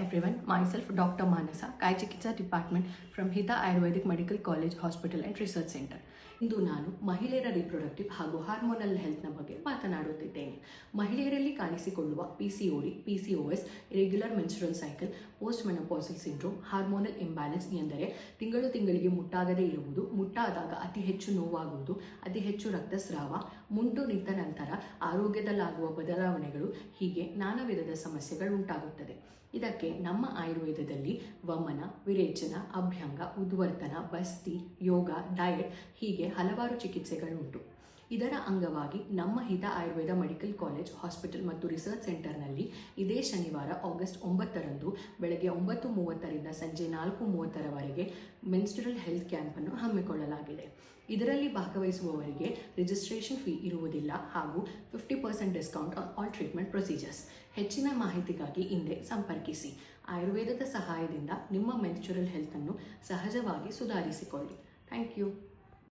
everyone, myself Dr. Manasa, Kai Chikitsa Department from Hita Ayurvedic Medical College Hospital and Research Center. ಇಂದು ನಾನು ಮಹಿಳೆಯರ reproductive ಹಾಗೂ hormonal ಹೆಲ್ತ್ನ ಬಗ್ಗೆ ಮಾತನಾಡುತ್ತಿದ್ದೇನೆ. ಮಹಿಳೆಯರಲ್ಲಿ ಕಾಣಿಸಿಕೊಳ್ಳುವ PCOD, PCOS, irregular menstrual cycle, post menopausal syndrome, hormonal imbalance ಎಂದರೆ ತಿಂಗಳಿಗೆ ಮುಟ್ಟಾಗದೇ ಇರುವುದು, ಮುಟ್ಟಾದಾಗ ಅತಿ ಹೆಚ್ಚು ನೋವಾಗುವುದು, ಅತಿ ಹೆಚ್ಚು ರಕ್ತಸ್ರಾವ, ಮುಂಟು ನಿಂತ ನಂತರ ಆರೋಗ್ಯದಲ್ಲಾಗುವ ಬದಲಾವಣೆಗಳು, ಹೀಗೆ ನಾನಾ ವಿಧದ ಸಮಸ್ಯೆಗಳು ಉಂಟಾಗುತ್ತದೆ. ಇದಕ್ಕೆ ನಮ್ಮ ಆಯುರ್ವೇದದಲ್ಲಿ ವಮನ, ವಿರೇಚನ, ಅಭ್ಯಂಗ, ಉದ್ವರ್ತನ, ಬಸ್ತಿ, ಯೋಗ, ಡಯಟ್ ಹೀಗೆ ಹಲವಾರು ಚಿಕಿತ್ಸೆಗಳುಂಟು. ಇದರ ಅಂಗವಾಗಿ ನಮ್ಮ ಹಿತ ಆಯುರ್ವೇದ ಮೆಡಿಕಲ್ ಕಾಲೇಜ್ ಹಾಸ್ಪಿಟಲ್ ಮತ್ತು ರಿಸರ್ಚ್ ಸೆಂಟರ್ನಲ್ಲಿ ಇದೇ ಶನಿವಾರ ಆಗಸ್ಟ್ 9ರಂದು ಬೆಳಗ್ಗೆ 9:30ರಿಂದ ಸಂಜೆ 4:30ರವರೆಗೆ ಮೆನ್ಸ್ಟ್ರುಯಲ್ ಹೆಲ್ತ್ ಕ್ಯಾಂಪನ್ನು ಹಮ್ಮಿಕೊಳ್ಳಲಾಗಿದೆ. ಇದರಲ್ಲಿ ಭಾಗವಹಿಸುವವರಿಗೆ ರಿಜಿಸ್ಟ್ರೇಷನ್ ಫೀ ಇರುವುದಿಲ್ಲ ಹಾಗೂ 50% discount on all treatment procedures. ಹೆಚ್ಚಿನ ಮಾಹಿತಿಗಾಗಿ ಹಿಂದೆ ಸಂಪರ್ಕಿಸಿ. ಆಯುರ್ವೇದದ ಸಹಾಯದಿಂದ ನಿಮ್ಮ ಮೆನ್ಸ್ಟ್ರುಯಲ್ ಹೆಲ್ತ್ ಅನ್ನು ಸಹಜವಾಗಿ ಸುಧಾರಿಸಿಕೊಳ್ಳಿ. Thank you.